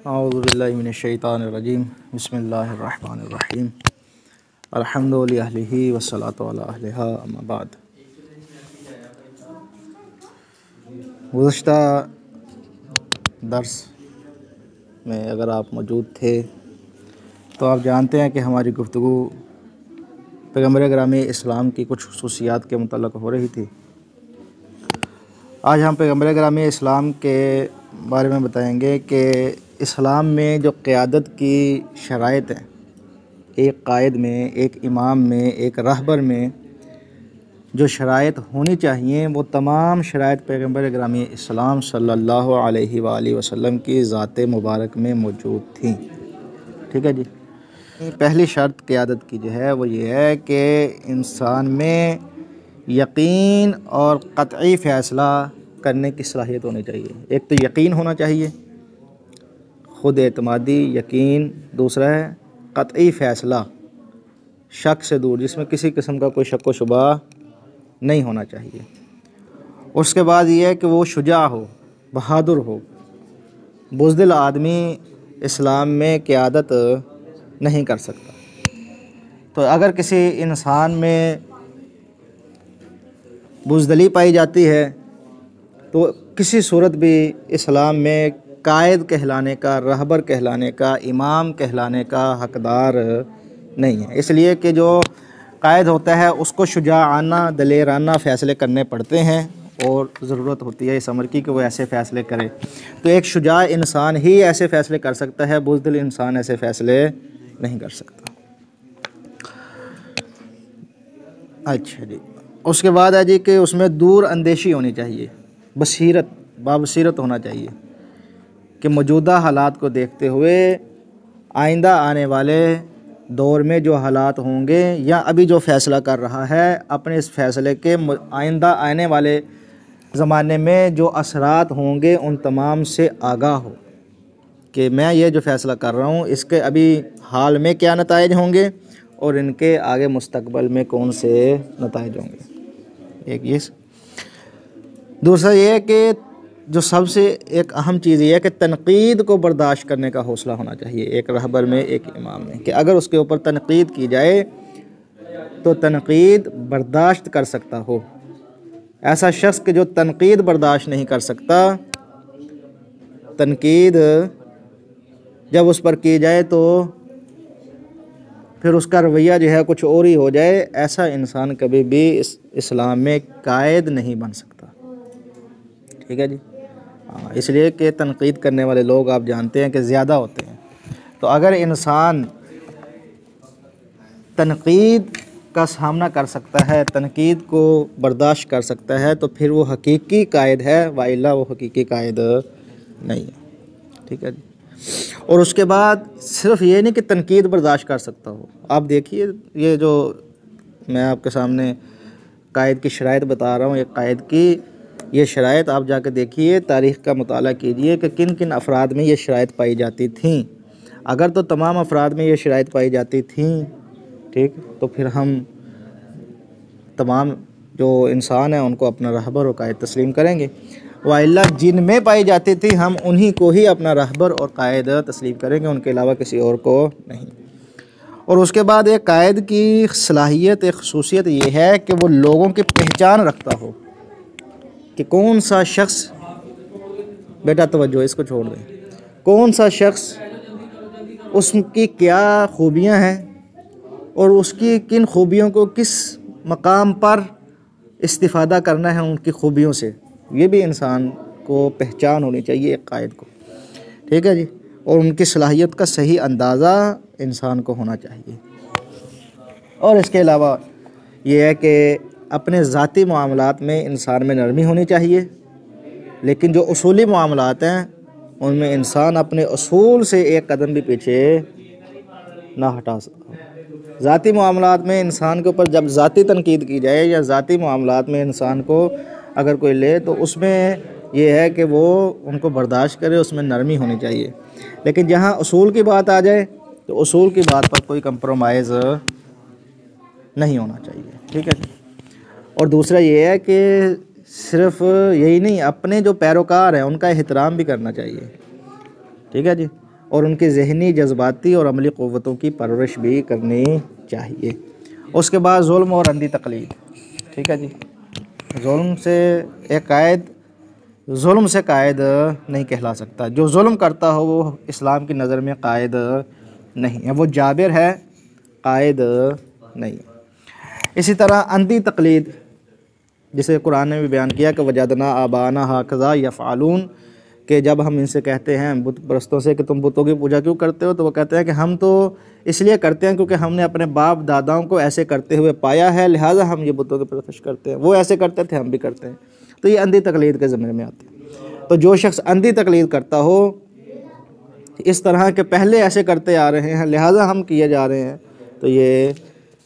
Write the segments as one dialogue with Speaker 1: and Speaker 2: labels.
Speaker 1: औज़ुबिल्लाहि मिनश्शैतानिर्रजीम बिस्मिल्लाहिर्रहमानिर्रहीम अल्हम्दुलिल्लाहि अहलिही वस्सलातु अला अहलिहा अम्मा बाद। गुज़श्ता दर्स में अगर आप मौजूद थे तो आप जानते हैं कि हमारी गुफ्तगू पैगम्बर गिरामी इस्लाम की कुछ खुसूसियात के मुतल्लिक़ हो रही थी। आज हम पैगम्बर गिरामी इस्लाम के बारे में बताएंगे कि इस्लाम में जो क़यादत की शराइत हैं, एक कायद में, एक इमाम में, एक रहबर में जो शराइत होनी चाहिए वो तमाम शराइत पैगम्बर गिरामी इस्लाम सल्लल्लाहु अलैहि वसल्लम की ज़ात मुबारक में मौजूद थी। ठीक है जी। पहली शर्त क़यादत की जो है वो ये है कि इंसान में यकीन और क़त्ई फ़ैसला करने की सलाहियत होनी चाहिए। एक तो यकीन होना चाहिए, ख़ुद एतमादी यकीन। दूसरा है क़त्ई फ़ैसला, शक से दूर, जिसमें किसी किस्म का कोई शक व शुबा नहीं होना चाहिए। उसके बाद ये है कि वो शुजा हो, बहादुर हो। बुज़दिल आदमी इस्लाम में क़यादत नहीं कर सकता। तो अगर किसी इंसान में बुज़दिली पाई जाती है तो किसी सूरत भी इस्लाम में कायद कहलाने का, रहबर कहलाने का, इमाम कहलाने का हकदार नहीं है। इसलिए कि जो कायद होता है उसको शुजाआना, दलेराना फ़ैसले करने पड़ते हैं और ज़रूरत होती है इस अमर की कि वो ऐसे फ़ैसले करे। तो एक शुजा इंसान ही ऐसे फ़ैसले कर सकता है, बुज़दिल इंसान ऐसे फ़ैसले नहीं कर सकता। अच्छा जी। उसके बाद है जी कि उसमें दूर अंदेशी होनी चाहिए, बसीरत, बाबसीरत होना चाहिए कि मौजूदा हालात को देखते हुए आइंदा आने वाले दौर में जो हालात होंगे या अभी जो फ़ैसला कर रहा है, अपने इस फ़ैसले के आइंदा आने वाले ज़माने में जो असरात होंगे उन तमाम से आगाह हो कि मैं ये जो फ़ैसला कर रहा हूँ इसके अभी हाल में क्या नताइज होंगे और इनके आगे मुस्तकबल में कौन से नताइज होंगे। एक ये। दूसरा ये है कि जो सबसे एक अहम चीज़ ये है कि तनकीद को बर्दाश्त करने का हौसला होना चाहिए एक रहबर में, एक इमाम में, कि अगर उसके ऊपर तनकीद की जाए तो तनकीद बर्दाश्त कर सकता हो। ऐसा शख्स कि जो तनकीद बर्दाश्त नहीं कर सकता, तनकीद जब उस पर की जाए तो फिर उसका रवैया जो है कुछ और ही हो जाए, ऐसा इंसान कभी भी इस्लाम में कायद नहीं बन सकता। ठीक है जी। हाँ, इसलिए कि तनकीद करने वाले लोग आप जानते हैं कि ज़्यादा होते हैं। तो अगर इंसान तनकीद का सामना कर सकता है, तनकीद को बर्दाश्त कर सकता है, तो फिर वो हकीकी कायद है, वाइल्ला वो हकीकी कायद नहीं है। ठीक है जी। और उसके बाद सिर्फ ये नहीं कि तनकीद बर्दाश्त कर सकता हो। आप देखिए, ये जो मैं आपके सामने कायद की शराइत बता रहा हूँ, एक कायद की ये शराइत आप जाकर देखिए, तारीख़ का मुताला कीजिए कि किन किन अफराद में ये शराइत पाई जाती थीं। अगर तो तमाम अफराद में ये शराइत पाई जाती थीं, ठीक, तो फिर हम तमाम जो इंसान हैं उनको अपना रहबर और कायद तस्लीम करेंगे। वाइल्ला जिन में पाई जाती थी हम उन्हीं को ही अपना रहबर और कायद तस्लीम करेंगे, उनके अलावा किसी और को नहीं। और उसके बाद एक कायद की सलाहियत, एक खसूसियत ये है कि वो लोगों की पहचान रखता हो कि कौन सा शख्स, बेटा तवज्जो, इसको छोड़ दें, कौन सा शख्स, उसकी क्या खूबियाँ हैं और उसकी किन खूबियों को किस मकाम पर इस्तिफ़ादा करना है उनकी खूबियों से, ये भी इंसान को पहचान होनी चाहिए एक कायद को। ठीक है जी। और उनकी सलाहियत का सही अंदाज़ा इंसान को होना चाहिए। और इसके अलावा ये है कि अपने ज़ाती मामलात में इंसान में नरमी होनी चाहिए, लेकिन जो उसूली मामलात हैं उनमें इंसान अपने उसूल से एक कदम भी पीछे ना हटा सकता। ज़ाती मामलात में इंसान के ऊपर जब ज़ाती तनकीद की जाए या ज़ाती मामलात में इंसान को अगर कोई ले तो उसमें यह है कि वो उनको बर्दाश्त करे, उसमें नरमी होनी चाहिए। लेकिन जहाँ उसूल की बात आ जाए तो उसूल की बात पर कोई कंप्रोमाइज़ नहीं होना चाहिए। ठीक है। और दूसरा ये है कि सिर्फ यही नहीं, अपने जो पैरोकार हैं उनका एहतराम भी करना चाहिए। ठीक है जी। और उनकी ज़हनी, जज्बाती और अमली क़ुव्वतों की परवरिश भी करनी चाहिए। उसके बाद जुल्म और अंधी तकलीद। ठीक है जी, जुल्म से एक कायद जुल्म से कायद नहीं कहला सकता। जो जुल्म करता हो वो इस्लाम की नज़र में कायद नहीं है, वो जाबिर है, कायद नहीं। इसी तरह अंधी तकलीद, जिसे कुरान ने भी बयान किया कि वजदना आबाना हाकज़ा यफ़अलून, कि जब हम इनसे कहते हैं बुत परस्तों से कि तुम बुतों की पूजा क्यों करते हो, तो वो कहते हैं कि हम तो इसलिए करते हैं क्योंकि हमने अपने बाप दादाओं को ऐसे करते हुए पाया है, लिहाजा हम ये बुतों की परस्तिश करते हैं। वो ऐसे करते थे, हम भी करते हैं। तो ये अंधी तकलीद के ज़मरे में आते हैं। तो जो शख्स अंधी तकलीद करता हो, इस तरह के पहले ऐसे करते आ रहे हैं लिहाजा हम किए जा रहे हैं, तो ये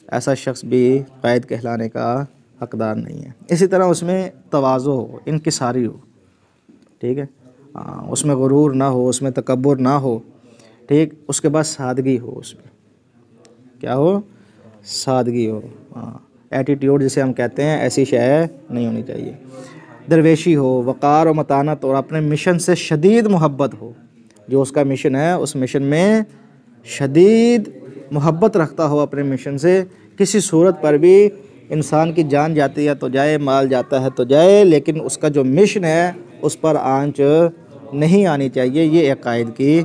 Speaker 1: ऐसा शख्स भी कायद कहलाने का हकदार नहीं है। इसी तरह उसमें तवाज़ो हो, इनकिसारी हो। ठीक है, उसमें गुरूर ना हो, उसमें तकब्बुर ना हो। ठीक, उसके बाद सादगी हो, उसमें क्या हो, सादगी हो। एटीट्यूड जिसे हम कहते हैं, ऐसी शय नहीं होनी चाहिए। दरवेशी हो, वक़ार और मतानत और अपने मिशन से शदीद मोहब्बत हो। जो उसका मिशन है उस मिशन में शदीद मोहब्बत रखता हो अपने मिशन से। किसी सूरत पर भी इंसान की जान जाती है तो जाए, माल जाता है तो जाए, लेकिन उसका जो मिशन है उस पर आंच नहीं आनी चाहिए। ये एक कायद की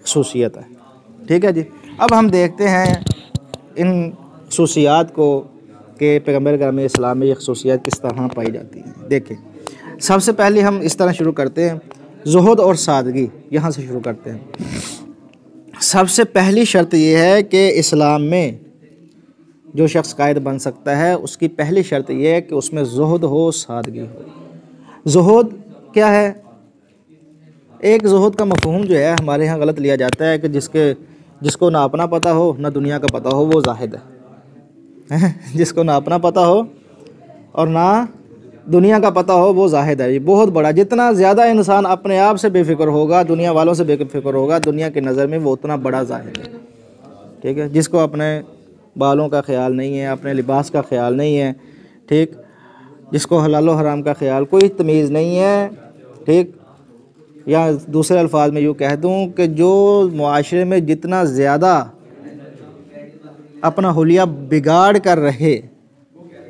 Speaker 1: खसूसियत है। ठीक है जी, अब हम देखते हैं इन खसूसियात को कि पैगम्बर ग्रामी इस्लाम में ये खसूसियात किस तरह पाई जाती हैं। देखिए, सबसे पहले हम इस तरह शुरू करते हैं, ज़ुहद और सादगी, यहाँ से शुरू करते हैं। सबसे पहली शर्त यह है कि इस्लाम में जो शख्स कायद बन सकता है उसकी पहली शर्त यह है कि उसमें ज़ुहद हो, सादगी हो। ज़ुहद क्या है? एक ज़ुहद का मफ़हूम जो है हमारे यहाँ गलत लिया जाता है कि जिसको ना अपना पता हो ना दुनिया का पता हो वो ज़ाहिद है। जिसको ना अपना पता हो और ना दुनिया का पता हो वो ज़ाहिद है। ये बहुत बड़ा, जितना ज़्यादा इंसान अपने आप से बेफिक्र होगा, दुनिया वालों से बेफिक्र होगा, दुनिया की नज़र में वो उतना बड़ा ज़ाहिद है। ठीक है, जिसको अपने बालों का ख्याल नहीं है, अपने लिबास का ख्याल नहीं है, ठीक, जिसको हलाल व हराम का ख्याल, कोई तमीज़ नहीं है। ठीक, या दूसरे अल्फाज में यूँ कह दूँ कि जो मुआशरे में जितना ज़्यादा अपना हुलिया बिगाड़ कर रहे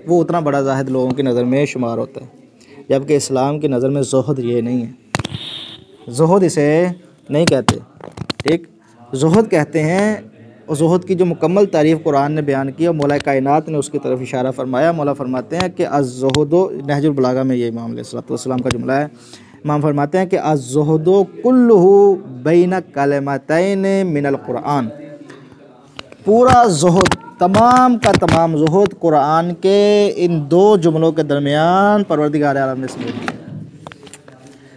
Speaker 1: वो उतना बड़ा ज़ाहिद लोगों की नज़र में शुमार होता है। जबकि इस्लाम की नज़र में ज़ुहद ये नहीं है, ज़ुहद इसे नहीं कहते। ठीक, ज़ुहद कहते हैं, और ज़ुहद की जो मुकम्मल तारीफ़ कुरान ने बयान की और मौला कायनात ने उसकी तरफ इशारा फरमाया। मौला फरमाते हैं कि अज़्ज़ुहदो, नहजुल बलागा में ये इमाम अलैहिस्सलाम का जुमला है। इमाम फरमाते हैं कि अज़्ज़ुहदो कुल्लुहु बैन कलिमतैन मिनल कुरान, पूरा ज़ुहद, तमाम का तमाम ज़ुहद कुरान के इन दो जुमलों के दरमियान परवरदिगार आलम ने समेट दिया।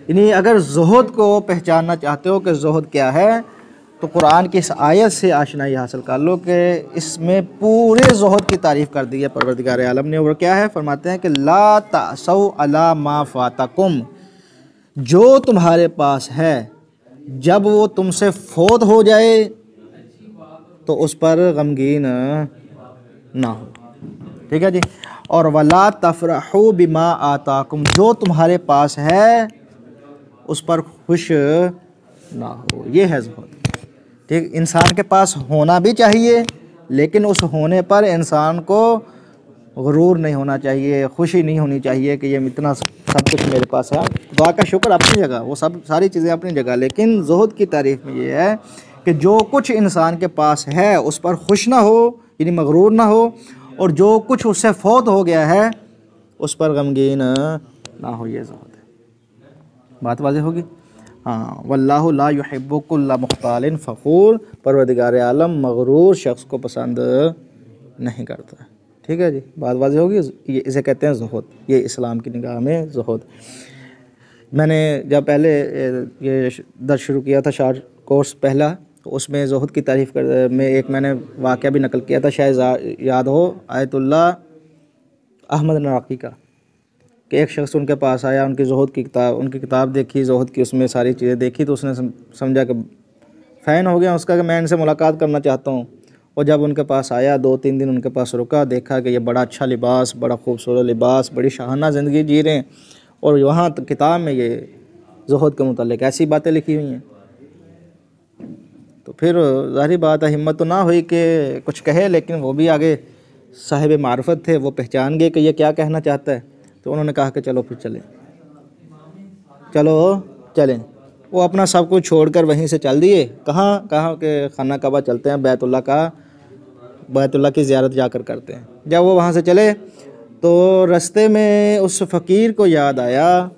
Speaker 1: यानी अगर ज़ुहद को पहचानना चाहते हो कि ज़ुहद क्या है, तो कुरान की इस आयत से आशनाई हासिल कर लो कि इसमें पूरे ज़ुहद की तारीफ़ कर दी है परवरदिगार आलम ने। और क्या है? फरमाते हैं कि ला तासौ अला मा फातकुम, जो तुम्हारे पास है जब वो तुमसे फोत हो जाए तो उस पर गमगीन ना हो। ठीक है जी। और वला तफरहू बिमा आताकुम, जो तुम्हारे पास है उस पर खुश ना हो। ये है ज़ुहद। ठीक, इंसान के पास होना भी चाहिए, लेकिन उस होने पर इंसान को गुरूर नहीं होना चाहिए, खुशी नहीं होनी चाहिए कि ये इतना सब कुछ मेरे पास है। दुआ का शुक्र अपनी जगह, वो सब सारी चीज़ें अपनी जगह, लेकिन ज़ुहद की तारीफ़ में ये है कि जो कुछ इंसान के पास है उस पर खुश ना हो, यानी मगरूर ना हो, और जो कुछ उससे फौत हो गया है उस पर गमगीन ना हो। ये ज़ुहद है। बात वाज़ेह होगी? हाँ, वल्लाहु ला युहिब्बु कुल्ला मुख्तालिन फ़खूर, परवरदिगार आलम मगरूर शख्स को पसंद नहीं करता। ठीक है जी, बात वाज़ेह होगी? ये इसे कहते हैं ज़ुहद। ये इस्लाम की निगाह में ज़ुहद। मैंने जब पहले ये दर्स शुरू किया था, शार्ट कोर्स पहला, तो उसमें ज़ुहद की तारीफ़ कर में एक मैंने वाक़या भी नकल किया था, शायद याद हो, आयतुल्लाह अहमद नराकी का, कि एक शख्स उनके पास आया, उनकी किताब देखी ज़ुहद की, उसमें सारी चीज़ें देखी, तो उसने समझा कि फ़ैन हो गया उसका कि मैं इनसे मुलाकात करना चाहता हूँ। और जब उनके पास आया, 2-3 दिन उनके पास रुका, देखा कि ये बड़ा अच्छा लिबास, बड़ा खूबसूरत लिबास, बड़ी शाहाना ज़िंदगी जी रहे हैं, और वहाँ किताब में ये ज़ुहद के मुतालिक ऐसी बातें लिखी हुई हैं। तो फिर ज़ाहिर बात है हिम्मत तो ना हुई कि कुछ कहे, लेकिन वो भी आगे साहिब मार्फत थे, वो पहचान गए कि ये क्या कहना चाहता है। तो उन्होंने कहा कि चलो फिर चलें, चलो चलें। वो अपना सब कुछ छोड़कर वहीं से चल दिए। कहाँ कहाँ के खाना काबा चलते हैं, बैतुल्ला की ज़ियारत जाकर करते हैं। जब वो वहाँ से चले तो रास्ते में उस फ़कीर को याद आया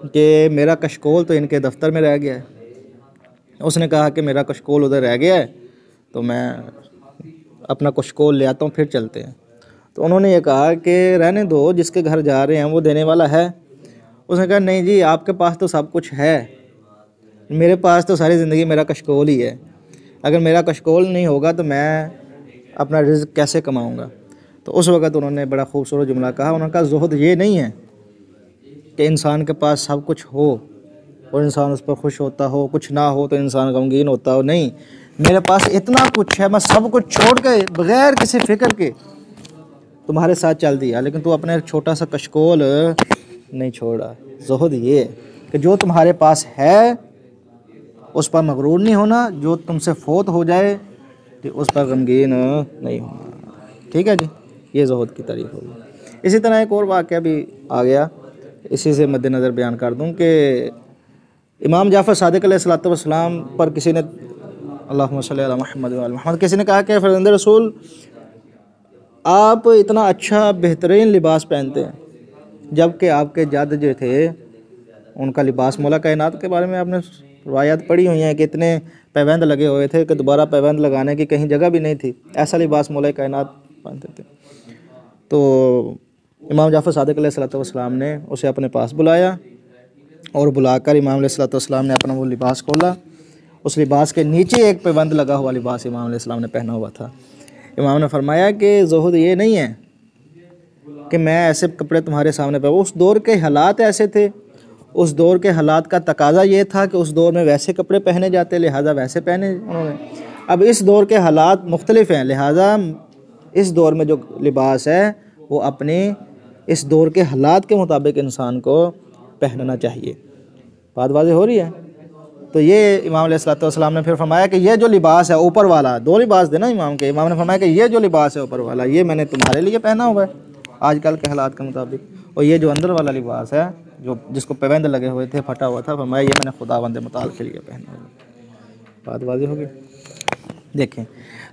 Speaker 1: कि मेरा कशकोल तो इनके दफ्तर में रह गया है। उसने कहा कि मेरा कशकोल उधर रह गया है, तो मैं अपना कशकोल ले आता हूँ, फिर चलते हैं। तो उन्होंने ये कहा कि रहने दो, जिसके घर जा रहे हैं वो देने वाला है। उसने कहा नहीं जी, आपके पास तो सब कुछ है, मेरे पास तो सारी ज़िंदगी मेरा कशकोल ही है। अगर मेरा कशकोल नहीं होगा तो मैं अपना रिज़्क कैसे कमाऊँगा। तो उस वक़्त उन्होंने बड़ा खूबसूरत जुमला कहा। उन्होंने कहा ज़ुहद ये नहीं है कि इंसान के पास सब कुछ हो और इंसान उस पर खुश होता हो, कुछ ना हो तो इंसान गमगीन होता हो। नहीं, मेरे पास इतना कुछ है, मैं सब कुछ छोड़ के बग़ैर किसी फ़िक्र के तुम्हारे साथ चल दिया, लेकिन तू अपने एक छोटा सा कशकोल नहीं छोड़ा। ज़ुहद ये है कि जो तुम्हारे पास है उस पर मगरूर नहीं होना, जो तुमसे फोत हो जाए तो उस पर गमगीन नहीं होना। ठीक है जी, ये ज़ुहद की तारीफ़ होगी। इसी तरह एक और वाक़या भी आ गया, इसी से मद्देनज़र बयान कर दूं कि इमाम जाफ़र सादिक़ अलैहिस्सलातु वस्सलाम पर किसी ने, अल्लाहुम्मा सल्ली अला मुहम्मद व अला मुहम्मद, किसी ने कहा कि फ़र्ज़ंद रसूल आप इतना अच्छा बेहतरीन लिबास पहनते हैं, जबकि आपके जद जो थे उनका लिबास मौला कायनात के बारे में आपने रवायत पढ़ी हुई हैं कि इतने पैबंद लगे हुए थे कि दोबारा पैबंद लगाने की कहीं जगह भी नहीं थी, ऐसा लिबास मौला कायनात पहनते थे। तो इमाम जाफ़र सादिक़ अलैहिस्सलातु वस्सलाम ने उसे अपने पास बुलाया और बुलाकर इमाम अलैहिस्सलातु वस्सलाम ने अपना वो लिबास खोला। उस लिबास के नीचे एक पैबंद लगा हुआ लिबास इमाम अलैहिस्सलाम ने पहना हुआ था। इमाम ने फरमाया कि ज़ुहद ये नहीं है कि मैं ऐसे कपड़े तुम्हारे सामने पहनूं। उस दौर के हालात ऐसे थे, उस दौर के हालात का तकाजा ये था कि उस दौर में वैसे कपड़े पहने जाते, लिहाजा वैसे पहने उन्होंने। अब इस दौर के हालात मुख्तलिफ हैं, लिहाजा इस दौर में जो लिबास है वो अपने इस दौर के हालात के मुताबिक इंसान को पहनना चाहिए। बात वाज़ेह हो रही है। तो ये इमाम अलैहिस्सलातु वस्सलाम ने फिर फरमाया कि ये जो लिबास है ऊपर वाला, दो लिबास देना इमाम के, इमाम ने फरमाया कि ये जो लिबास है ऊपर वाला ये मैंने तुम्हारे लिए पहना हुआ है आजकल के हालात के मुताबिक, और ये जो अंदर वाला लिबास है जो जिसको पैबंद लगे हुए थे, फटा हुआ था, फरमाया ये मैंने खुदावंद मुताल के लिए पहना हुआ है। बात वाज़ेह होगी। देखें,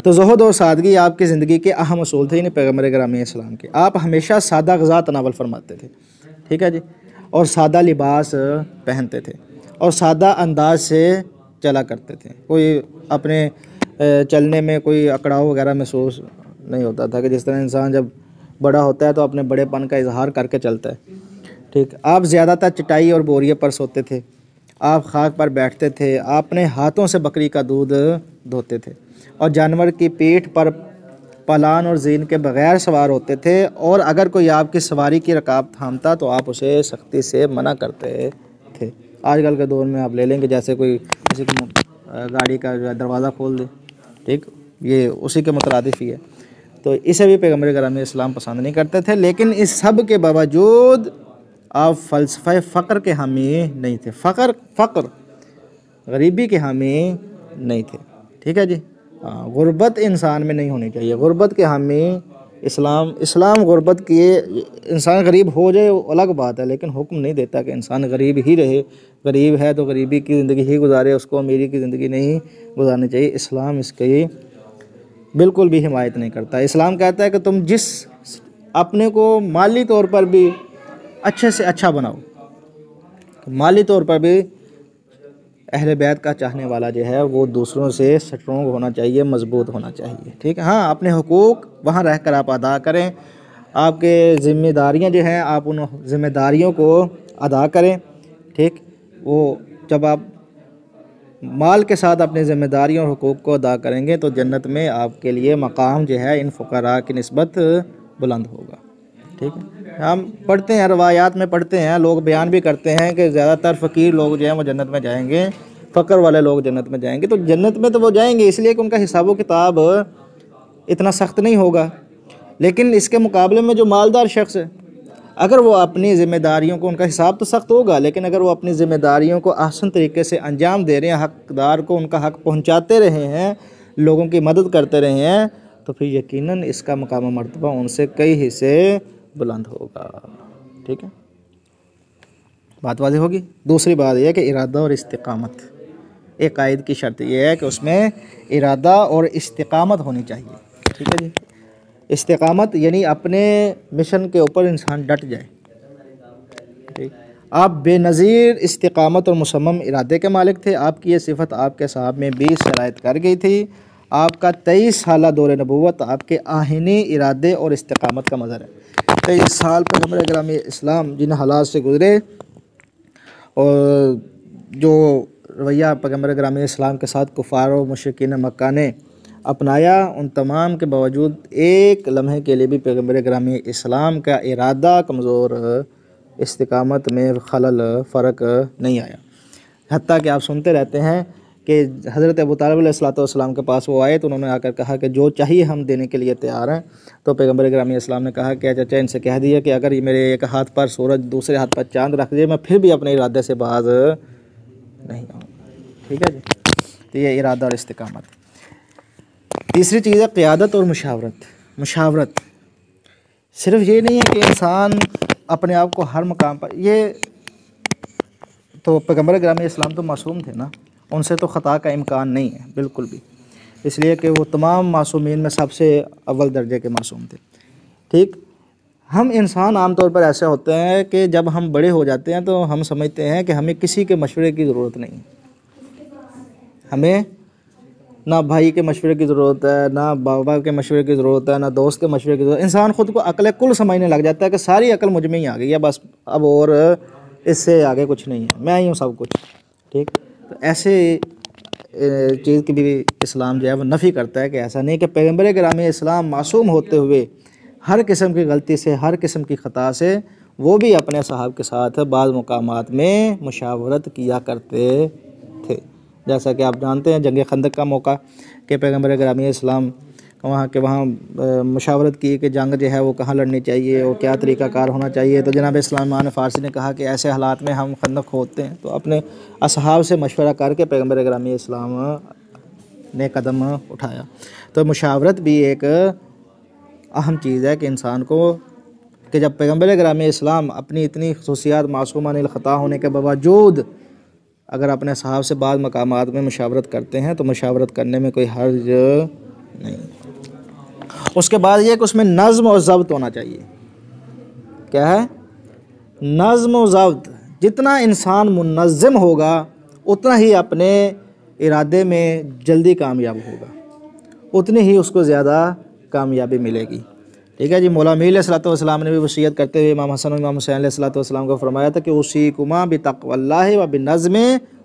Speaker 1: तो ज़ुहद और सादगी आपकी ज़िंदगी के अहम असूल थे, इन्हें पैगम्बर ग्रामी इस्लाम के। आप हमेशा सादा ग़िज़ा तनावल फरमाते थे, ठीक है जी, और सादा लिबास पहनते थे और सादा अंदाज से चला करते थे। कोई अपने चलने में कोई अकड़ाव वगैरह महसूस नहीं होता था कि जिस तरह इंसान जब बड़ा होता है तो अपने बड़ेपन का इजहार करके चलता है। ठीक, आप ज़्यादातर चटाई और बोरिए पर सोते थे, आप खाक पर बैठते थे, आपने हाथों से बकरी का दूध धोते थे और जानवर की पीठ पर पलान और जीन के बगैर सवार होते थे, और अगर कोई आपकी सवारी की रकाब थामता तो आप उसे सख्ती से मना करते थे। आजकल के दौर में आप ले लेंगे जैसे कोई किसी की गाड़ी का जो है दरवाज़ा खोल दे, ठीक, ये उसी के मुतरादिफ ही है। तो इसे भी पैगम्बर ग्रामी इस्लाम पसंद नहीं करते थे। लेकिन इस सब के बावजूद आप फ़लसफ़े फ़क्र के हामी नहीं थे, फ़क्र गरीबी के हामी नहीं थे। ठीक है जी, गुर्बत इंसान में नहीं होनी चाहिए, गुर्बत के हामी इस्लाम गुर्बत किए, इंसान गरीब हो जाए वो अलग बात है, लेकिन हुक्म नहीं देता कि इंसान गरीब ही रहे। गरीब है तो गरीबी की ज़िंदगी ही गुजारे, उसको अमीरी की ज़िंदगी नहीं गुजारनी चाहिए। इस्लाम इसकी बिल्कुल भी हिमायत नहीं करता। इस्लाम कहता है कि तुम जिस अपने को माली तौर पर भी अच्छे से अच्छा बनाओ, माली तौर पर भी अहले बैत का चाहने वाला जो है वो दूसरों से स्ट्रॉन्ग होना चाहिए, मजबूत होना चाहिए। ठीक है, हाँ, अपने हुकूक वहाँ रह कर आप अदा करें, आपके ज़िम्मेदारियाँ जो हैं आप उन ज़िम्मेदारियों को अदा करें। ठीक, वो जब आप माल के साथ अपनी ज़िम्मेदारियों और हुकूक को अदा करेंगे तो जन्नत में आपके लिए मकाम जो है इन फ़ुक़रा की निस्बत बुलंद होगा। ठीक है, हम पढ़ते हैं, रवायात में पढ़ते हैं, लोग बयान भी करते हैं कि ज़्यादातर फ़कीर लोग जो हैं वो जन्नत में जाएंगे, फ़क्र वाले लोग जन्नत में जाएंगे। तो जन्नत में तो वो जाएंगे इसलिए कि उनका हिसाब व किताब इतना सख्त नहीं होगा, लेकिन इसके मुकाबले में जो मालदार शख्स है अगर वो अपनी ज़िम्मेदारियों को, उनका हिसाब तो सख्त होगा, लेकिन अगर वो अपनी ज़िम्मेदारियों को आसान तरीके से अंजाम दे रहे हैं, हकदार को उनका हक पहुंचाते रहे हैं, लोगों की मदद करते रहे हैं, तो फिर यकीनन इसका मकाम मर्तबा उनसे कई हिस्से बुलंद होगा। ठीक है, बात वाज़ेह होगी। दूसरी बात यह है कि इरादा और इस्तिकामत, एक कायद की शर्त यह है कि उसमें इरादा और इस्तिकामत होनी चाहिए। ठीक है जी, इस्तिकामत यानी अपने मिशन के ऊपर इंसान डट जाए। ठीक, आप बेनज़ीर इस्तिकामत और मुसम्मम इरादे के मालिक थे, आपकी ये सिफत आपके साहब में 20 शराइत कर गई थी। आपका 23 साल दौर नबूवत आपके आहिनी इरादे और इस्तिकामत का मज़हर है। 23 साल पैगंबर ग्रामी इस्लाम जिन हालात से गुज़रे और जो रवैया पैगंबर ग्रामी इस्लाम के साथ कुफ़ार और मुशरिकीन मक्का ने अपनाया, उन तमाम के बावजूद एक लम्हे के लिए भी पैगंबर ग्रामी इस्लाम का इरादा कमज़ोर, इस्तिकामत में खलल फ़र्क नहीं आया। हत्ता कि आप सुनते रहते हैं कि हज़रत अबू तालिब अलैहिस्सलाम के पास वो आए तो उन्होंने आकर कहा कि जो चाहिए हम देने के लिए तैयार हैं। तो पैगंबर ग्रामी इस्लाम ने कहा कि चाचा इनसे कह दिया कि अगर मेरे एक हाथ पर सूरज दूसरे हाथ पर चाँद रख दिए, मैं फिर भी अपने इरादे से बाज नहीं आऊँगा। ठीक है जी, तो ये इरादा और इस्तिकामत। तीसरी चीज़ है क़ियादत और मुशावरत। मुशावरत सिर्फ ये नहीं है कि इंसान अपने आप को हर मकाम पर, ये तो पैगंबर ग्रामी इस्लाम तो मासूम थे ना, उनसे तो ख़ता का इम्कान नहीं है बिल्कुल भी, इसलिए कि वो तमाम मासूमीन में सबसे अव्वल दर्जे के मासूम थे। ठीक, हम इंसान आम तौर पर ऐसे होते हैं कि जब हम बड़े हो जाते हैं तो हम समझते हैं कि हमें किसी के मशवरे की ज़रूरत नहीं, हमें ना भाई के मशवरे की ज़रूरत है, ना बाबा के मशवरे की ज़रूरत है, ना दोस्त के मशवरे की ज़रूरत। इंसान ख़ुद को अक्ल कुल समझने लग जाता है कि सारी अक्ल मुझ में ही आ गई है, बस अब और इससे आगे कुछ नहीं है, मैं ही हूँ सब कुछ। ठीक, तो ऐसे चीज़ की भी इस्लाम जो है वो नफ़ी करता है कि ऐसा नहीं, कि पैगंबर ग्रामी इस्लाम मासूम होते हुए हर किस्म की गलती से, हर किस्म की ख़ता से, वो भी अपने साहब के साथ बाज़ मकामात में मुशावरत किया करते थे। जैसा कि आप जानते हैं जंग खंदक का मौका कि पैगंबर ग्रामी इस्लाम वहाँ मुशावरत की कि जंग जो है वो कहाँ लड़नी चाहिए और क्या तरीक़ाकार होना चाहिए। तो जनाब सलमान फ़ारसी ने कहा कि ऐसे हालात में हम खंदक खोदते हैं, तो अपने असहाब से मशवरा करके पैगंबर ग्रामी इस्लाम ने कदम उठाया। तो मुशावरत भी एक अहम चीज़ है कि इंसान को, कि जब पैगंबर ग्रामी इस्लाम अपनी इतनी खसूसियात मासूमानिल ख़ता होने के बावजूद अगर अपने साहब से बाद मकामात में मुशावरत करते हैं तो मुशावरत करने में कोई हर्ज नहीं। उसके बाद ये कि उसमें नज़्म और ज़ब्त होना चाहिए। क्या है? नज़्म और ज़ब्त। जितना इंसान मुनज़्ज़म होगा उतना ही अपने इरादे में जल्दी कामयाब होगा, उतनी ही उसको ज़्यादा कामयाबी मिलेगी। ठीक है जी। मौला अमीर अलैहिस्सलाम ने भी वसीयत करते हुए इमाम हसन और इमाम हुसैन अलैहिस्सलाम को फरमाया था कि उसीकुमा बितक़वल्लाहि व बिनज़्मि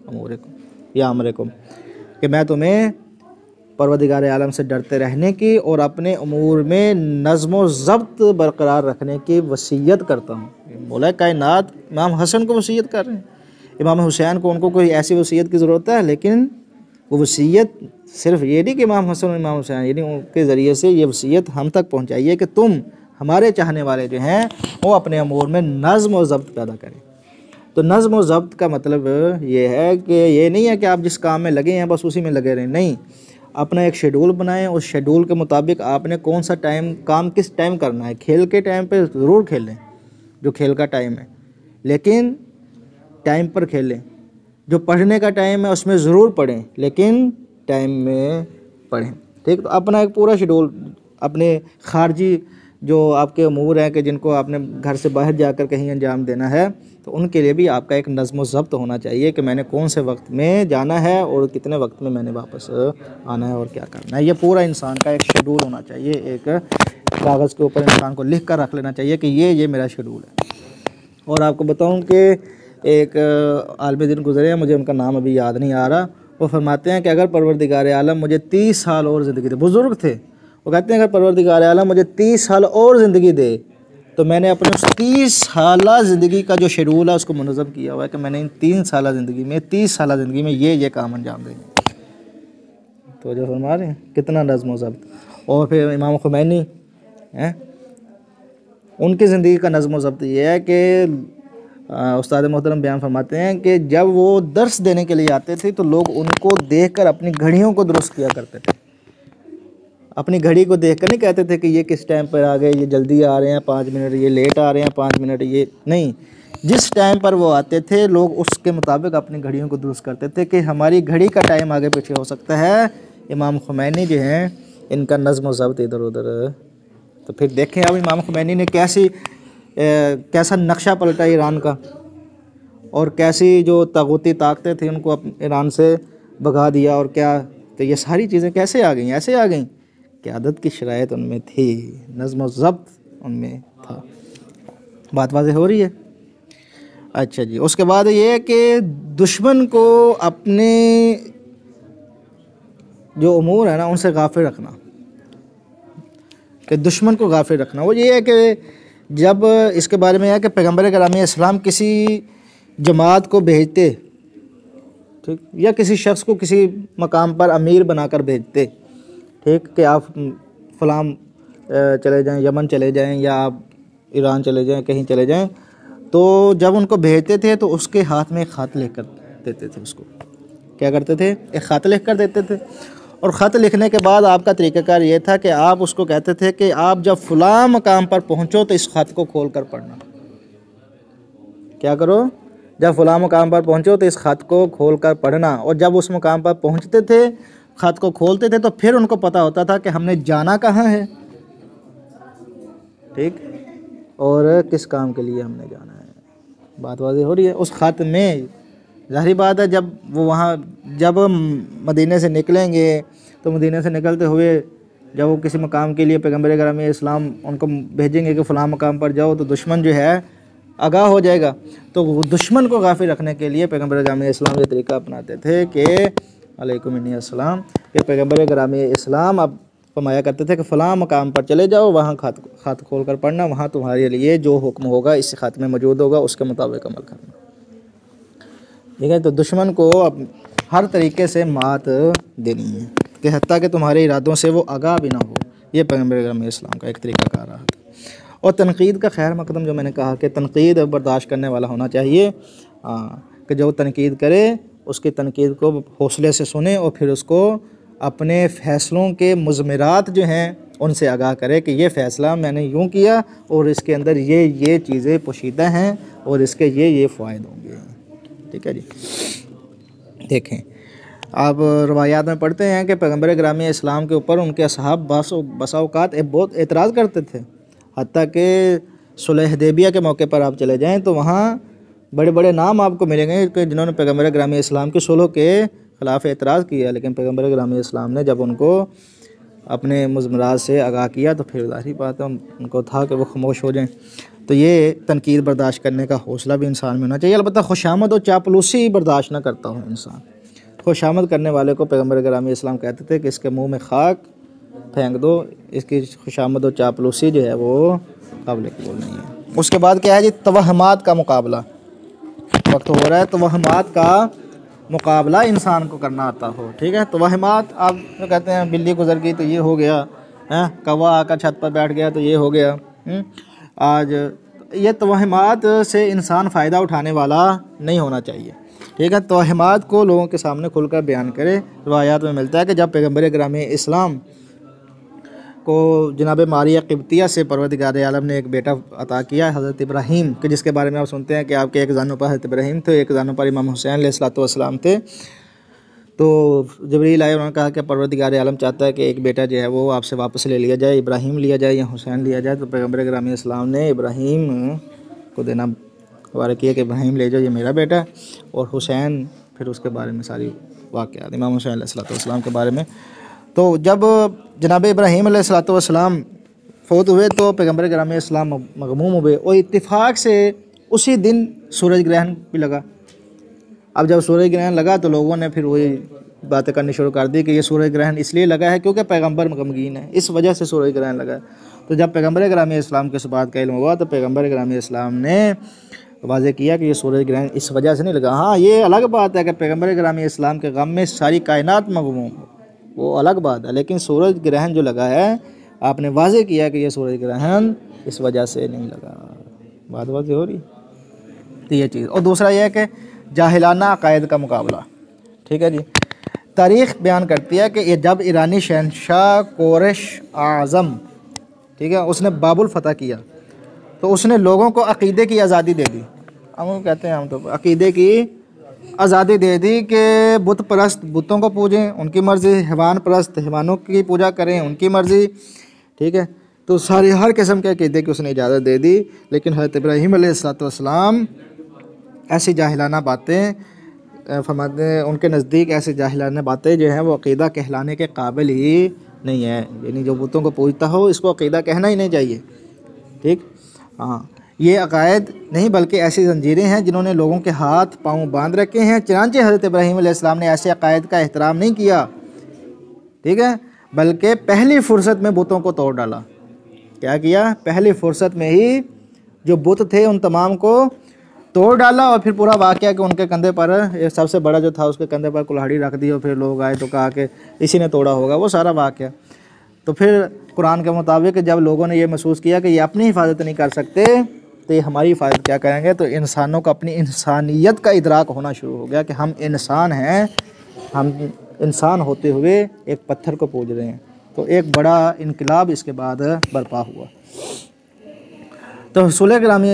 Speaker 1: अमूरिकुम या अमरिकुम, कि मैं तुम्हें परवरदिगार आलम से डरते रहने की और अपने उमूर में नज़्म व ज़ब्त बरकरार रखने की वसीयत करता हूँ। मौला कायनात इमाम हसन को वसीयत कर रहे हैं, इमाम हुसैन को, उनको कोई ऐसी वसीयत की ज़रूरत है, लेकिन वो वसीयत सिर्फ ये नहीं कि इमाम हसन और इमाम हुसैन, यानी उनके ज़रिए से ये वसीयत हम तक पहुँचाइए कि तुम हमारे चाहने वाले जो हैं वो अपने अमूर में नज़्म और ज़ब्त पैदा करें। तो नज़्म और ज़ब्त का मतलब ये है कि ये नहीं है कि आप जिस काम में लगे हैं बस उसी में लगे रहें, नहीं, अपना एक शेड्यूल बनाएं, उस शेड्यूल के मुताबिक आपने कौन सा काम किस टाइम करना है। खेल के टाइम पे ज़रूर खेलें जो खेल का टाइम है, लेकिन टाइम पर खेलें। जो पढ़ने का टाइम है उसमें ज़रूर पढ़ें, लेकिन टाइम में पढ़ें। ठीक, तो अपना एक पूरा शेड्यूल, अपने खारजी जो आपके अमूर हैं कि जिनको आपने घर से बाहर जाकर कहीं अंजाम देना है, तो उनके लिए भी आपका एक नज़्म ज़ब्त होना चाहिए कि मैंने कौन से वक्त में जाना है और कितने वक्त में मैंने वापस आना है और क्या करना है। ये पूरा इंसान का एक शेड्यूल होना चाहिए, एक कागज़ के ऊपर इंसान को लिख कर रख लेना चाहिए कि ये मेरा शेड्यूल है। और आपको बताऊं कि एक आलमी दिन गुज़रे हैं, मुझे उनका नाम अभी याद नहीं आ रहा, वो फरमाते हैं कि अगर परवरदिगार आलम मुझे 30 साल और ज़िंदगी दे, बुज़ुर्ग थे, वो कहते हैं अगर परवरदिगार आलम मुझे 30 साल और ज़िंदगी दे तो मैंने अपने उस 30 साल ज़िंदगी का जो शेड्यूल है उसको मुनज़्ज़म किया हुआ है कि मैंने इन 3 साल ज़िंदगी में, 30 साल ज़िंदगी में ये काम अंजाम देंगे। तो जो फरमा रहे हैं कितना नज़्म व ज़ब्त। और फिर इमाम खुमैनी हैं, उनकी ज़िंदगी का नज़्म व ज़ब्त ये है कि उस्ताद मोहतरम बयान फरमाते हैं कि जब वो दर्स देने के लिए आते थे तो लोग उनको देखकर अपनी घड़ियों को दुरुस्त किया करते थे। अपनी घड़ी को देखकर नहीं कहते थे कि ये किस टाइम पर आ गए, ये जल्दी आ रहे हैं 5 मिनट, ये लेट आ रहे हैं 5 मिनट, ये नहीं, जिस टाइम पर वो आते थे लोग उसके मुताबिक अपनी घड़ियों को दुरुस्त करते थे कि हमारी घड़ी का टाइम आगे पीछे हो सकता है। इमाम खुमैनी जो हैं इनका नज़्म व ज़ब्त इधर उधर। तो फिर देखें अब इमाम खुमैनी ने कैसा नक्शा पलटा ईरान का, और कैसी जो तागूती ताकतें थी उनको ईरान से भगा दिया, और क्या, तो ये सारी चीज़ें कैसे आ गई, ऐसे आ गई, क़यादत की शराइत उनमें थी, नज़्म व ज़ब्त उनमें था। बात वाज़ेह हो रही है। अच्छा जी, उसके बाद ये है कि दुश्मन को अपने जो उमूर है ना उनसे गाफिल रखना, कि दुश्मन को गाफिल रखना। वो ये है कि जब इसके बारे में है कि पैगम्बर गिरामी इस्लाम किसी जमात को भेजते, ठीक, या किसी शख्स को किसी मकाम पर अमीर बनाकर भेजते, ठीक, कि आप फ़लाँ चले जाएं, यमन चले जाएं, या आप ईरान चले जाएं, कहीं चले जाएं, तो जब उनको भेजते थे तो उसके हाथ में एक ख़त लिख कर देते थे। उसको क्या करते थे, एक ख़त लिख कर देते थे, और ख़त लिखने के बाद आपका तरीक़ाकार ये था कि आप उसको कहते थे कि आप जब फ़लाँ मकाम पर पहुँचो तो इस ख़त को खोल कर पढ़ना। क्या करो, जब फ़लाँ मकाम पर पहुँचो तो इस ख़त को खोल कर पढ़ना। और जब उस मकाम पर पहुँचते थे, ख़त को खोलते थे, तो फिर उनको पता होता था कि हमने जाना कहाँ है, ठीक, और किस काम के लिए हमने जाना है। बात वाज़ेह हो रही है। उस ख़त में ज़ाहिर बात है जब वो वहाँ जब मदीने से निकलेंगे तो मदीने से निकलते हुए जब वो किसी मकाम के लिए पैगम्बर गिरामी इस्लाम उनको भेजेंगे कि फ़लाँ मकाम पर जाओ, तो दुश्मन जो है आगाह हो जाएगा। तो वो दुश्मन को गाफिल रखने के लिए पैगम्बर गिरामी इस्लाम ये तरीका अपनाते थे कि अलैकुम अस्सलाम, कि पैगम्बर गिरामी इस्लाम अब फरमाया करते थे कि फ़लाँ मकाम पर चले जाओ, वहाँ ख़त खोल कर पढ़ना, वहाँ तुम्हारे लिए जो हुक्म होगा इस ख़त में मौजूद होगा, उसके मुताबिक अमल करना। ठीक है, तो दुश्मन को अब हर तरीके से मात देनी है कि हत्ता कि तुम्हारे इरादों से वो आगाह भी ना हो। ये पैगम्बर गिरामी इस्लाम का एक तरीका कार रहा था। और तनकीद का खैर मकदम, जो मैंने कहा कि तनकीद बर्दाश्त करने वाला होना चाहिए, कि जो तनकीद करे उसकी तनकीद को हौसले से सुने और फिर उसको अपने फ़ैसलों के मुज़मिरात जो हैं उनसे आगाह करे कि ये फ़ैसला मैंने यूँ किया और इसके अंदर ये चीज़ें पोशीदा हैं और इसके ये फ़ायदे होंगे। ठीक है जी। देखें, आप रवायात में पढ़ते हैं कि पैगम्बर गिरामी इस्लाम के ऊपर उनके असहाब बसा औक़ात बहुत एतराज़ करते थे। हत्ता कि सुलह हुदैबिया के मौके पर आप चले जाएं तो वहाँ बड़े बड़े नाम आपको मिलेंगे कि जिन्होंने पैगम्बर गिरामी इस्लाम की सुलह के ख़िलाफ़ एतराज़ किया, लेकिन पैगम्बर गिरामी इस्लाम ने जब उनको अपने मुज़मरात से आगाह किया तो फिर ज़ाहिर बात है उनको था कि वो खामोश हो जाएं। तो ये तनकीद बर्दाश्त करने का हौसला भी इंसान में होना चाहिए। अलबत्ता खुशामद और चापलूसी बर्दाश्त ना करता हो इंसान। खुशामद करने वाले को पैगम्बर गिरामी इस्लाम कहते थे कि इसके मुँह में खाक फेंक दो, इसकी खुशामद और चापलूसी जो है वो काबिल कबूल नहीं है। उसके बाद क्या है जी, तवहमात का मुकाबला। वक्त हो रहा है तवहमात का मुकाबला इंसान को करना आता हो। ठीक है, तवहमात आप जो कहते हैं बिल्ली गुजर गई तो ये हो गया है, कौवा आकर छत पर बैठ गया तो ये हो गया। आज ये तवहमात से इंसान फ़ायदा उठाने वाला नहीं होना चाहिए। ठीक है, तवहमात को लोगों के सामने खुलकर बयान करे। रिवायात में मिलता है कि जब पैगम्बर गिरामी इस्लाम को जनाब मारिया क़िब्तिया से परवरदिगार आलम ने एक बेटा अता किया, हज़रत इब्राहीम, कि जिसके बारे में आप सुनते हैं कि आपके एक जानों पर हज़रत इब्राहीम थे, एक जानों पर इमाम हुसैन अलैहिस्सलाम थे। तो जिब्रील आए, उन्होंने कहा कि परवरदिगार आलम चाहता है कि एक बेटा जो है वो आपसे वापस ले लिया जाए, इब्राहीम लिया जाए या हुसैन लिया जाए। तो पैगम्बर गिरामी इस्लाम ने इब्राहीम को देना वादा किया कि इब्राहीम ले जाओ, ये मेरा बेटा, और हुसैन फिर उसके बारे में सारी वाक़यात इमाम हुसैन अलैहिस्सलाम के बारे में। तो जब जनाब इब्राहीम अलैहिस्सलाम फ़ौत हुए तो पैगम्बर गिरामी इस्लाम मग़मूम हुए और इत्तिफ़ाक़ से उसी दिन सूरज ग्रहण भी लगा। अब जब सूरज ग्रहण लगा तो लोगों ने फिर वही बातें करनी शुरू कर दी कि ये सूरज ग्रहण इसलिए लगा है क्योंकि पैगम्बर गमगीन है, इस वजह से सूरज ग्रहण लगा। तो जब पैगम्बर गिरामी इस्लाम के इस बात का इल्म हुआ तो पैगम्बर गिरामी इस्लाम ने वाज़ेह किया कि ये सूरज ग्रहण इस वजह से नहीं लगा। हाँ, ये अलग बात है कि पैगम्बर गिरामी इस्लाम के गम में सारी कायनात मग़मूम हो, वो अलग बात है, लेकिन सूरज ग्रहण जो लगा है आपने वाज़ेह किया कि ये सूरज ग्रहण इस वजह से नहीं लगा। बात बात हो रही। तो ये चीज़, और दूसरा ये है कि जाहिलाना अकायद का मुकाबला। ठीक है जी। तारीख़ बयान करती है कि ये जब ईरानी शहंशाह कोरश आज़म, ठीक है, उसने बाबुल फ़तह किया तो उसने लोगों को अक़ीदे की आज़ादी दे दी। हम कहते हैं हम तो अक़ीदे की आज़ादी दे दी कि बुत परस्त बुतों को पूजें, उनकी मर्ज़ी, हैवान परस्त हैवानों की पूजा करें, उनकी मर्ज़ी। ठीक है, तो सारे हर किस्म के अक़ीदे की उसने इजाज़त दे दी। लेकिन हज़रत इब्राहीम अलैहिस्सलाम ऐसी जाहिलाना बातें फरमाते हैं, उनके नज़दीक ऐसी जाहिलाना बातें जो हैं वो अक़ीदा कहलाने के काबिल ही नहीं है। यानी जो बुतों को पूजता हो इसको अक़ीदा कहना ही नहीं चाहिए। ठीक, हाँ, ये अकायद नहीं बल्कि ऐसी जंजीरें हैं जिन्होंने लोगों के हाथ पाँव बांध रखे हैं। चनांचे हज़रत इब्राहीम अलैहिस्सलाम ने ऐसे अकायद का एहतराम नहीं किया, ठीक है, बल्कि पहली फ़ुर्सत में बुतों को तोड़ डाला। क्या किया? पहली फ़ुर्सत में ही जो बुत थे उन तमाम को तोड़ डाला। और फिर पूरा वाक़या कि उनके कंधे पर, एक सबसे बड़ा जो था उसके कंधे पर कुल्हाड़ी रख दी और फिर लोग आए तो कहा कि इसी ने तोड़ा होगा, वो सारा वाक़या। तो फिर कुरान के मुताबिक जब लोगों ने ये महसूस किया कि ये अपनी हिफाजत नहीं कर सकते तो ये हमारी हिफाजत क्या करेंगे, तो इंसानों को अपनी इंसानियत का इदराक होना शुरू हो गया कि हम इंसान हैं, हम इंसान होते हुए एक पत्थर को पूज रहे हैं। तो एक बड़ा इनकलाब इसके बाद बर्पा हुआ। तो रसूल ग्रामी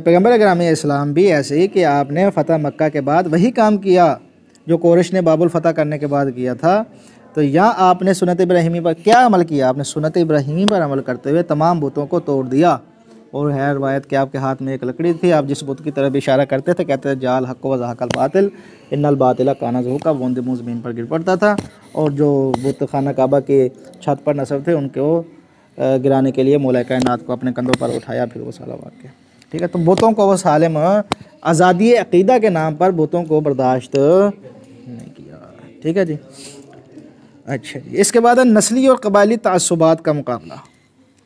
Speaker 1: पैगम्बर ग्रामी इस्लाम भी ऐसे ही कि आपने फ़तह मक्का के बाद वही काम किया जो कुरैश ने बाबुल फ़तह करने के बाद किया था। तो यहाँ आपने सुन्नत इब्राहीमी पर क्या अमल किया? आपने सुन्नत इब्राहीमी पर अमल करते हुए तमाम बुतों को तोड़ दिया। और है रवायत कि आपके हाथ में एक लकड़ी थी, आप जिस बुत की तरफ इशारा करते थे कहते थे जाल हक़ व ज़हक़ल बातिल इन्नल बातिला काना ज़हूक़ा, बूंद बूंद ज़मीन पर गिर पड़ता था। और जो बुत खाना काबा के छत पर नस्ब थे उनको गिराने के लिए मौला कायनात को अपने कंधों पर उठाया, फिर वो साला वाक़या। ठीक है, तो बुतों को वो सालिम आज़ादी अक़ीदा के नाम पर बुतों को बर्दाश्त नहीं किया। ठीक है जी। अच्छा जी, इसके बाद नस्ली और कबायली तअस्सुबात का मुकाबला।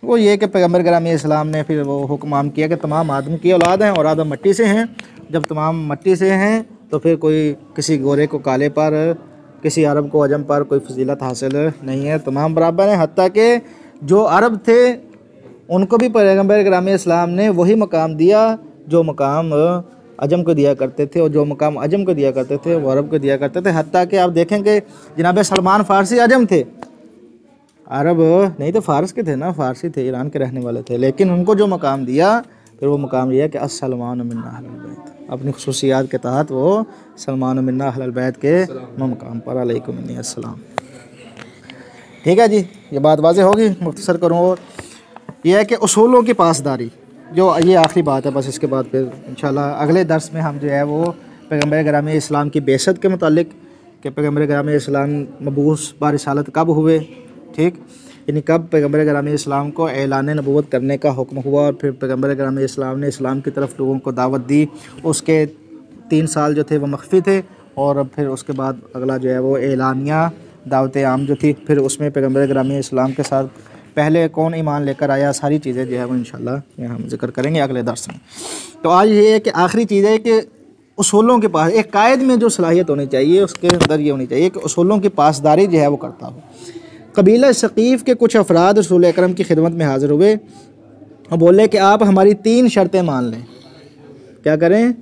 Speaker 1: वो ये कि पैगम्बर ग्रामी इस्लाम ने फिर वो हुक्म आम किया कि तमाम आदम की औलाद हैं और आदम मट्टी से हैं। जब तमाम मट्टी से हैं तो फिर कोई किसी गोरे को काले पर, किसी अरब को अजम पर कोई फजीलत हासिल नहीं है, तमाम बराबर हैं। हत्ता कि जो अरब थे उनको भी पैगम्बर ग्रामी इस्लाम ने वही मकाम दिया जो मकाम अजम को दिया करते थे, और जो मकाम अजम को दिया करते थे वो अरब को दिया करते थे। हत्ता कि आप देखेंगे जनाब सलमान फ़ारसी अजम थे, अरब नहीं तो फ़ारस के थे ना, फ़ारसी थे, ईरान के रहने वाले थे। लेकिन उनको जो मकाम दिया फिर वो मकाम यह कि अस्सलमान मिन्ना अहलुल बैत, अपनी खुसूसियात के तहत वो सलमान मिन्ना अहलुल बैत के मकाम पर अलैकुम मिन्नी अस्सलाम। ठीक है जी, ये बात वाज़ेह होगी। मुख्तसर करूँ और यह है कि उसूलों की पासदारी, जो ये आखिरी बात है, बस इसके बाद फिर इंशाल्लाह अगले दर्स में हम जो है वो पैगम्बर ग्रामी इस्लाम की बेसत के मुतालिक कि पैगम्बर ग्रामी इस्लाम मबूस बारिसालत कब हुए, ठीक, यानी कब पैगम्बर ग्रामी इस्लाम को ऐलान नबूवत करने का हुक्म हुआ और फिर पैगम्बर ग्रामी इस्लाम ने इस्लाम की तरफ लोगों को दावत दी। उसके 3 साल जो थे वो मख्फी थे, और फिर उसके बाद अगला जो है वो एलानिया दावत आम जो थी, फिर उसमें पैगम्बर ग्रामी इस्लाम के साथ पहले कौन ईमान लेकर आया, सारी चीज़ें जो है वो इंशाल्लाह हम जिक्र करेंगे अगले दर्स में। तो आज ये है कि आखिरी चीज़ है कि उसूलों के पास एक कायद में जो सलाहियत होनी चाहिए उसके अंदर ये होनी चाहिए कि उसूलों की पासदारी जो है वो करता हो। कबीला सकीफ़ के कुछ अफराद रसूल अकरम की खिदमत में हाज़िर हुए और बोले कि आप हमारी 3 शर्तें मान लें। क्या करें?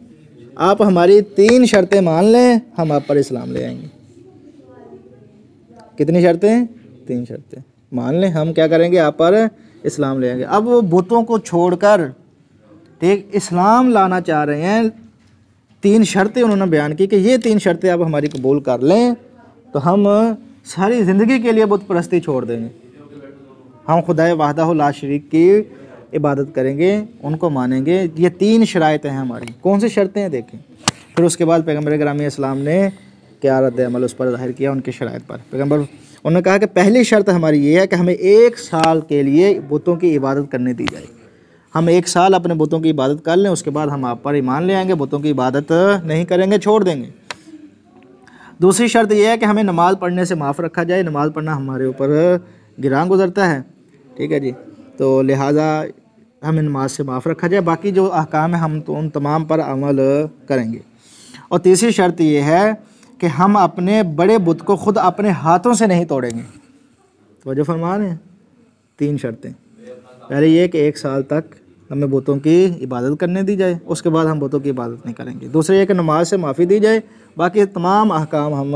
Speaker 1: आप हमारी 3 शर्तें मान लें, हम आप पर इस्लाम ले आएंगे। कितनी शर्तें? 3 शर्तें मान लें, हम क्या करेंगे? आप पर इस्लाम ले आएंगे। अब वो बुतों को छोड़कर ठीक इस्लाम लाना चाह रहे हैं। 3 शर्तें उन्होंने बयान की कि ये 3 शर्तें आप हमारी कबूल कर लें तो हम सारी ज़िंदगी के लिए बुत परस्ती छोड़ देंगे, हम खुदाए वाहदा ला शरीक की इबादत करेंगे, उनको मानेंगे। ये 3 शराइतें हैं हमारी। कौन सी शर्तें हैं देखें। फिर उसके बाद पैगम्बर ग्रामी इस्लाम ने क्या रद्द अमल उस पर ज़ाहिर किया उनकी शराइत पर। पैगम्बर उन्होंने कहा कि पहली शर्त हमारी ये है कि हमें 1 साल के लिए बुतों की इबादत करने दी जाए। हम 1 साल अपने बुतों की इबादत कर लें, उसके बाद हम आप पर ईमान ले आएंगे, बुतों की इबादत नहीं करेंगे, छोड़ देंगे। दूसरी शर्त यह है कि हमें नमाज़ पढ़ने से माफ़ रखा जाए, नमाज़ पढ़ना हमारे ऊपर गिरां गुज़रता है, ठीक है जी, तो लिहाजा हमें नमाज से माफ़ रखा जाए, बाकी जो अहकाम है हम तो उन तमाम पर अमल करेंगे। और तीसरी शर्त यह है कि हम अपने बड़े बुत को ख़ुद अपने हाथों से नहीं तोड़ेंगे। तो जो फरमा रहे हैं 3 शर्तें, पहले ये कि 1 साल तक हमें बुतों की इबादत करने दी जाए, उसके बाद हम बुतों की इबादत नहीं करेंगे। दूसरे ये कि नमाज से माफ़ी दी जाए, बाकी तमाम अहकाम हम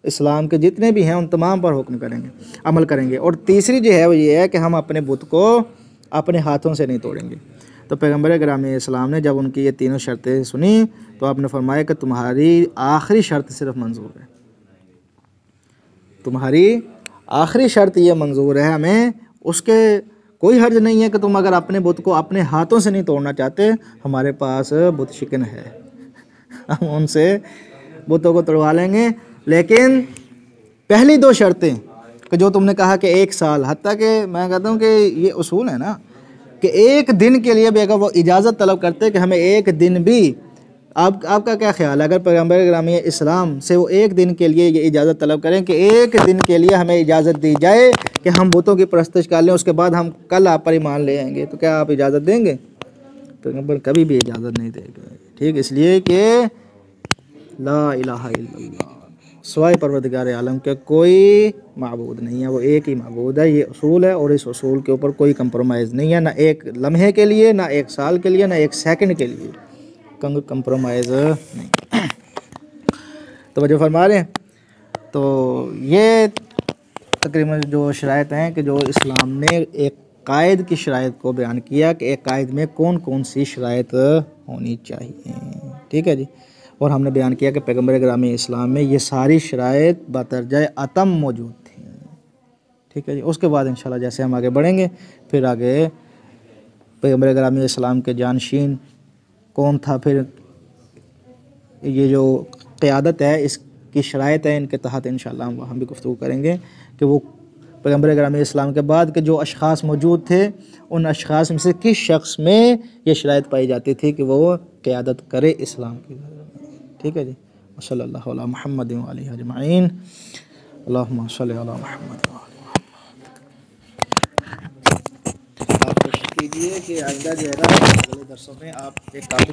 Speaker 1: इस्लाम के जितने भी हैं उन तमाम पर हुक्म करेंगे, अमल करेंगे। और तीसरी जो है वो ये है कि हम अपने बुत को अपने हाथों से नहीं तोड़ेंगे। तो पैगम्बर ग्रामी इस्लाम ने जब उनकी ये तीनों शर्तें सुनी तो आपने फरमाया कि तुम्हारी आखिरी शर्त सिर्फ मंजूर है, तुम्हारी आखिरी शर्त ये मंजूर है हमें, उसके कोई हर्ज नहीं है कि तुम अगर अपने बुत को अपने हाथों से नहीं तोड़ना चाहते, हमारे पास बुत शिकन है, हम उनसे बुतों को तोड़वा लेंगे। लेकिन पहली 2 शर्तें कि जो तुमने कहा कि 1 साल, हत्ता कि मैं कहता हूँ कि ये उसूल है ना कि 1 दिन के लिए भी अगर वो इजाज़त तलब करते कि हमें 1 दिन भी, आपका क्या ख्याल है अगर पैगम्बर ग्रामी इस्लाम से वो 1 दिन के लिए ये इजाज़त तलब करें कि 1 दिन के लिए हमें इजाज़त दी जाए कि हम बुतों की परस्तिश कर लें, उसके बाद हम कल आप पर ईमान ले आएंगे, तो क्या आप इजाज़त देंगे? पैगम्बर कभी भी इजाज़त नहीं देंगे। ठीक, इसलिए कि ला इलाहा इल्लल्लाह, सिवाय परवरदिगार आलम के कोई माबूद नहीं है, वो एक ही माबूद है। ये उसूल है और इस उसूल के ऊपर कोई कंप्रोमाइज़ नहीं है, ना 1 लम्हे के लिए, ना 1 साल के लिए, ना 1 सेकंड के लिए कंप्रोमाइज़ नहीं। तो वजह फरमा रहे हैं। तो ये तकरीबन जो शराइत हैं कि जो इस्लाम ने एक कायद की शराइत को बयान किया कि एक कायद में कौन कौन सी शराइत होनी चाहिए। ठीक है जी। और हमने बयान किया कि पैगम्बर ग्रामी इस्लाम में ये सारी शराइत बतरजाए अतम मौजूद थी। ठीक है जी। उसके बाद इंशाल्लाह जैसे हम आगे बढ़ेंगे फिर आगे पैगम्बर ग्रामी इस्लाम के जानशीन कौन था, फिर ये जो क़यादत है इसकी शराइत है, इनके तहत इंशाल्लाह हम वहाँ भी गुफ्तगू करेंगे कि वो पैगम्बर ग्रामी इस्लाम के बाद के जो अशख़ास मौजूद थे उन अशख़ास में से किस शख्स में ये शराइत पाई जाती थी कि वो क़यादत करे इस्लाम की। ठीक है जी। सल्लल्लाहु अला मुहम्मद व आलिहि अजमईन, अल्लाहुम्मा सल्लि अला मुहम्मद व आलि मुहम्मद। आप कोशिश कीजिए कि आइंदा जो है ना अगले दरसों में आप एक काफ़ी